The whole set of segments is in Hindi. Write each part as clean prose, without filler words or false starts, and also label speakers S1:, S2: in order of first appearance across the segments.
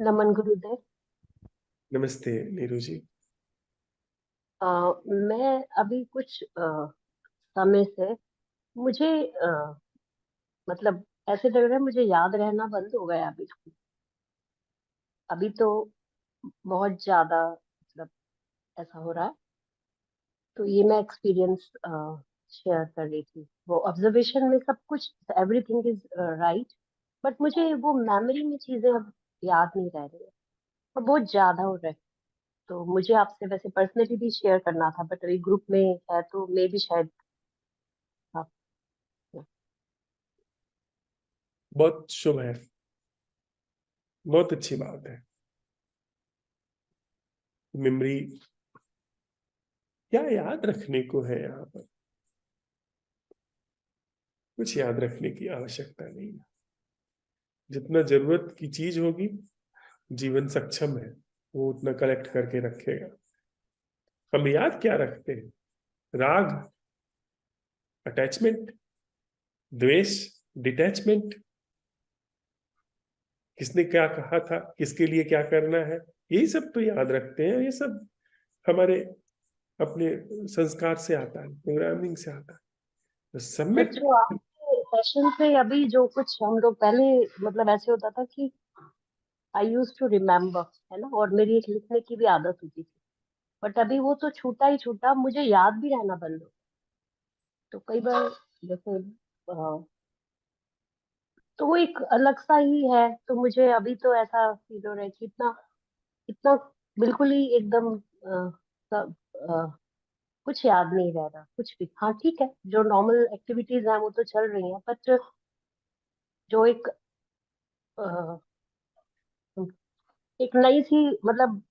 S1: नमन गुरुदेव।
S2: नमस्ते नीरू जी।
S1: मैं अभी कुछ समय से मुझे मतलब ऐसे लग रहा है मुझे याद रहना बंद हो गया अभी। अभी तो बहुत ज्यादा मतलब ऐसा हो रहा है। तो ये मैं एक्सपीरियंस शेयर कर रही थी। वो ऑब्जर्वेशन में सब कुछ एवरीथिंग इज राइट, बट मुझे वो मेमोरी में चीजें अब याद नहीं रह रही है और बहुत ज्यादा हो रहा है। तो मुझे आपसे वैसे पर्सनली भी शेयर करना था, बट अभी ग्रुप में है तो मे भी शायद आप।
S2: बहुत शुभ है, बहुत अच्छी बात है। मेमोरी क्या याद रखने को है? यहाँ पर कुछ याद रखने की आवश्यकता नहीं है। जितना जरूरत की चीज होगी, जीवन सक्षम है वो उतना कलेक्ट करके रखेगा। हम याद क्या रखते हैं? राग, अटैचमेंट, द्वेष, डिटैचमेंट, किसने क्या कहा था, किसके लिए क्या करना है, यही सब तो याद रखते हैं। ये सब हमारे अपने संस्कार से आता है, प्रोग्रामिंग से आता है। तो
S1: बट
S2: सबमिट।
S1: जो आपके सेशन से अभी जो कुछ हम लोग पहले मतलब ऐसे होता था कि आई यूज टू रिमेम्बर, है ना, और मेरी एक लिखने की भी आदत होती थी। बट अभी वो तो छूटा ही छूटा, मुझे याद भी रहना बंद हो गया। तो कई बार जैसे तो वो एक अलग सा ही है। तो मुझे अभी तो ऐसा फील हो रहा है कि इतना इतना बिल्कुल ही एकदम कुछ याद नहीं रह रहा कुछ भी। हाँ ठीक है, जो नॉर्मल एक्टिविटीज हैं वो तो चल रही हैं, बट जो एक नई सी मतलब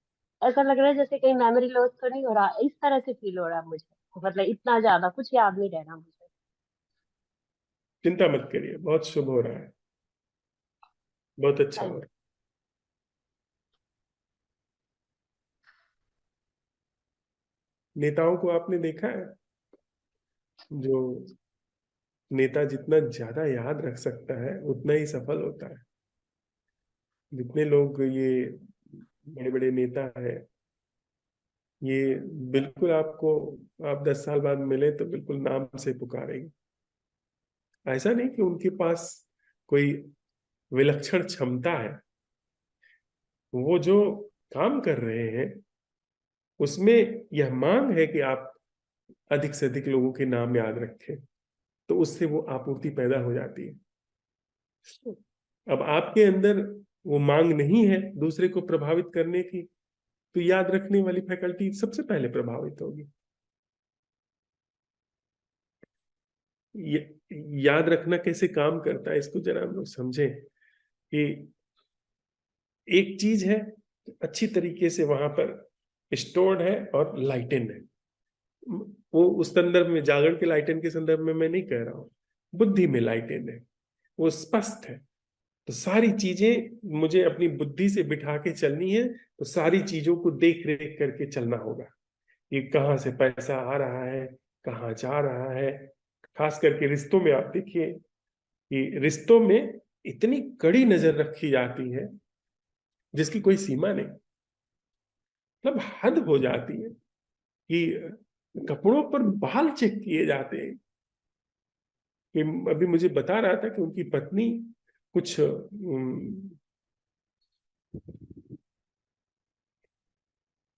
S1: ऐसा लग रहा है जैसे कहीं मेमोरी लॉस तो नहीं हो रहा, इस तरह से फील हो रहा है मुझे। मतलब इतना ज्यादा कुछ याद नहीं रह रहा मुझे।
S2: चिंता मत करिए, बहुत शुभ हो रहा है, बहुत अच्छा हो
S1: थैंक
S2: रहा है। नेताओं को आपने देखा है? जो नेता जितना ज्यादा याद रख सकता है उतना ही सफल होता है। जितने लोग ये बड़े बड़े नेता है, ये बिल्कुल आपको, आप 10 साल बाद मिले तो बिल्कुल नाम से पुकारेंगे। ऐसा नहीं कि उनके पास कोई विलक्षण क्षमता है, वो जो काम कर रहे हैं उसमें यह मांग है कि आप अधिक से अधिक लोगों के नाम याद रखें, तो उससे वो आपूर्ति पैदा हो जाती है। अब आपके अंदर वो मांग नहीं है दूसरे को प्रभावित करने की, तो याद रखने वाली फैकल्टी सबसे पहले प्रभावित होगी। याद रखना कैसे काम करता है इसको जरा हम लोग समझें कि एक चीज है अच्छी तरीके से वहां पर स्टोर्ड है और लाइटेन है। वो उस संदर्भ में, जागरण के लाइटेन के संदर्भ में मैं नहीं कह रहा हूं, बुद्धि में लाइटेन है, वो स्पष्ट है। तो सारी चीजें मुझे अपनी बुद्धि से बिठा के चलनी है, तो सारी चीजों को देख रेख करके चलना होगा कि कहाँ से पैसा आ रहा है, कहाँ जा रहा है। खास करके रिश्तों में आप देखिए कि रिश्तों में इतनी कड़ी नजर रखी जाती है जिसकी कोई सीमा नहीं, मतलब हद हो जाती है कि कपड़ों पर बाल चेक किए जाते हैं। कि अभी मुझे बता रहा था कि उनकी पत्नी कुछ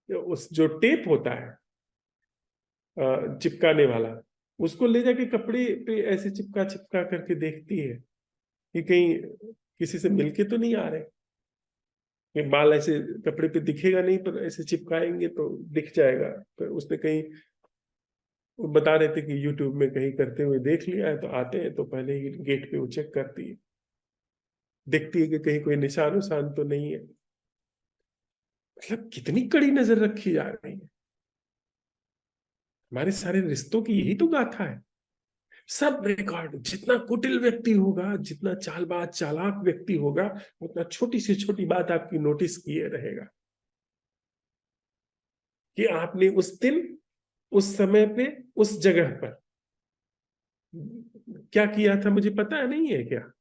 S2: उस जो टेप होता है चिपकाने वाला, उसको ले जाके कपड़े पे ऐसे चिपका चिपका करके देखती है कि कहीं किसी से मिलके तो नहीं आ रहे। कि बाल ऐसे कपड़े पे दिखेगा नहीं, पर ऐसे चिपकाएंगे तो दिख जाएगा। पर उसने कहीं, वो बता रहे थे कि यूट्यूब में कहीं करते हुए देख लिया है, तो आते हैं तो पहले ही गेट पे वो चेक करती है, देखती है कि कहीं कोई निशान उशान तो नहीं है। मतलब कितनी कड़ी नजर रखी जा रही है। हमारे सारे रिश्तों की यही तो गाथा है। सब रिकॉर्ड, जितना कुटिल व्यक्ति होगा, जितना चालबाज चालाक व्यक्ति होगा, उतना छोटी से छोटी बात आपकी नोटिस किए रहेगा कि आपने उस दिन, उस समय पे, उस जगह पर क्या किया था, मुझे पता नहीं है क्या?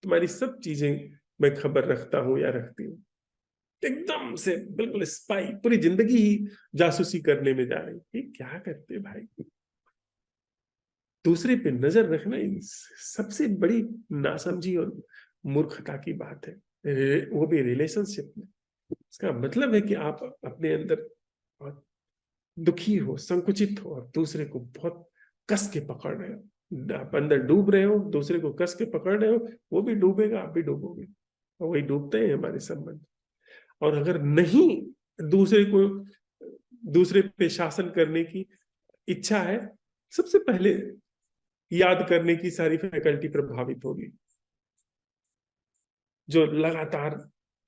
S2: तुम्हारी सब चीजें मैं खबर रखता हूं या रखती हूँ। एकदम से बिल्कुल स्पाई, पूरी जिंदगी ही जासूसी करने में जा रही। ये क्या करते भाई? दूसरे पे नजर रखना सबसे बड़ी नासमझी और मूर्खता की बात है, वो भी रिलेशनशिप में। इसका मतलब है कि आप अपने अंदर बहुत दुखी हो, संकुचित हो, और दूसरे को बहुत कस के पकड़ रहे हो। आप अंदर डूब रहे हो, दूसरे को कस के पकड़ रहे हो, वो भी डूबेगा, आप भी डूबोगे, और वही डूबते हैं हमारे संबंध। और अगर नहीं दूसरे को, दूसरे पे शासन करने की इच्छा है, सबसे पहले याद करने की सारी फैकल्टी प्रभावित होगी। जो लगातार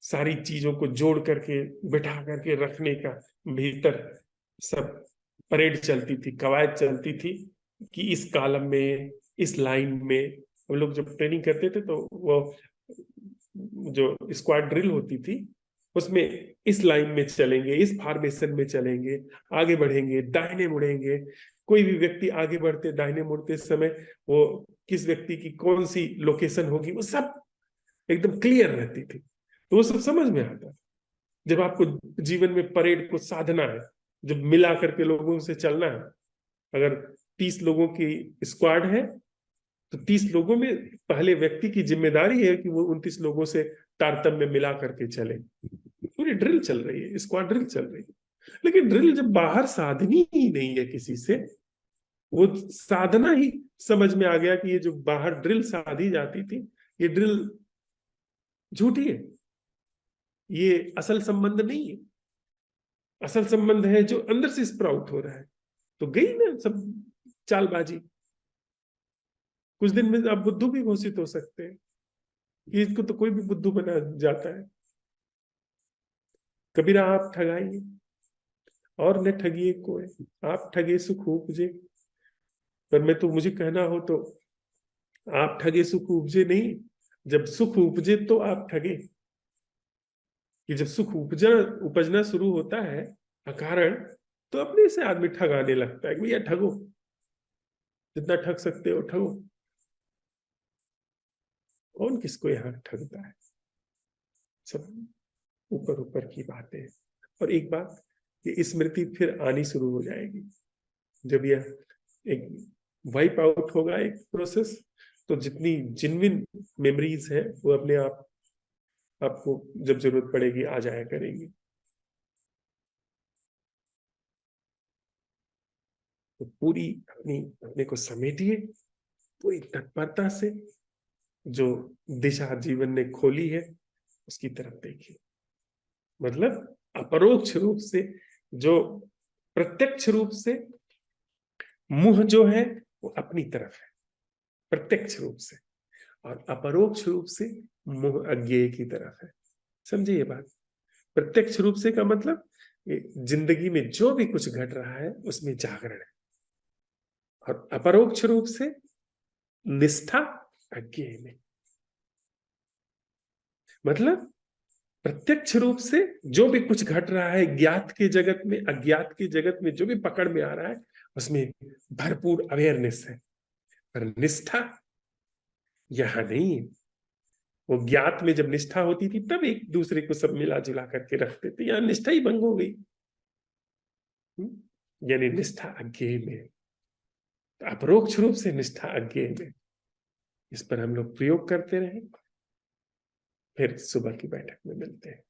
S2: सारी चीजों को जोड़ करके बिठा करके रखने का भीतर सब परेड चलती थी, कवायद चलती थी कि इस कॉलम में, इस लाइन में। हम लोग जब ट्रेनिंग करते थे तो वो जो स्क्वाड ड्रिल होती थी उसमें इस लाइन में चलेंगे, इस फॉर्मेशन में चलेंगे, आगे बढ़ेंगे, दाहिने मुड़ेंगे। कोई भी व्यक्ति आगे बढ़ते दाहिने मुड़ते समय वो किस व्यक्ति की कौन सी लोकेशन होगी, वो सब एकदम क्लियर रहती थी। तो वो सब समझ में आता। जब आपको जीवन में परेड को साधना है, जब मिला करके लोगों से चलना है, अगर 30 लोगों की स्क्वाड है तो 30 लोगों में पहले व्यक्ति की जिम्मेदारी है कि वो 29 लोगों से तारतम्य मिला करके चले। पूरी ड्रिल चल रही है, स्क्वाड ड्रिल चल रही है। लेकिन ड्रिल जब बाहर साधनी ही नहीं है किसी से, वो साधना ही समझ में आ गया कि ये जो बाहर ड्रिल साधी जाती थी, ये ड्रिल झूठी है, ये असल संबंध नहीं है। असल संबंध है जो अंदर से स्प्राउट हो रहा है। तो गई ना सब चालबाजी। कुछ दिन में आप बुद्धू भी घोषित हो सकते हैं कि इसको तो कोई भी बुद्धू बना जाता है। कबीरा आप ठगाइए और न ठगिए कोई, आप ठगे सुख उपजे। पर मैं तो, मुझे कहना हो तो, आप ठगे सुख उपजे नहीं, जब सुख उपजे तो आप ठगे। कि जब सुख उपजना शुरू होता है अकारण, तो अपने से आदमी ठगाने लगता है कि भैया ठगो, जितना ठग सकते हो ठगो। कौन किसको यहाँ ठगता है? सब ऊपर ऊपर की बातें। और एक बात, ये स्मृति फिर आनी शुरू हो जाएगी जब यह एक वाइप आउट होगा एक प्रोसेस। तो जितनी जिनविन मेमोरीज है वो अपने आप आपको जब जरूरत पड़ेगी आ जाया करेंगी। तो पूरी अपने को समेटिए, पूरी तत्परता से। जो दिशा जीवन ने खोली है उसकी तरफ देखिए। मतलब अपरोक्ष रूप से, जो प्रत्यक्ष रूप से मुंह जो है वो अपनी तरफ है प्रत्यक्ष रूप से, और अपरोक्ष रूप से मुंह अज्ञेय की तरफ है। समझिए ये बात। प्रत्यक्ष रूप से का मतलब जिंदगी में जो भी कुछ घट रहा है उसमें जागरण है, और अपरोक्ष रूप से निष्ठा अज्ञेय में। मतलब प्रत्यक्ष रूप से जो भी कुछ घट रहा है ज्ञात के जगत में, अज्ञात के जगत में, जो भी पकड़ में आ रहा है उसमें भरपूर अवेयरनेस है। पर निष्ठा यहां नहीं। वो ज्ञात में जब निष्ठा होती थी तब एक दूसरे को सब मिला जुला करके रखते थे, यहां निष्ठा ही भंग हो गई। यानी निष्ठा अज्ञेय में, अपरोक्ष रूप से निष्ठा अज्ञेय में। इस पर हम लोग प्रयोग करते रहे। फिर सुबह की बैठक में मिलते हैं।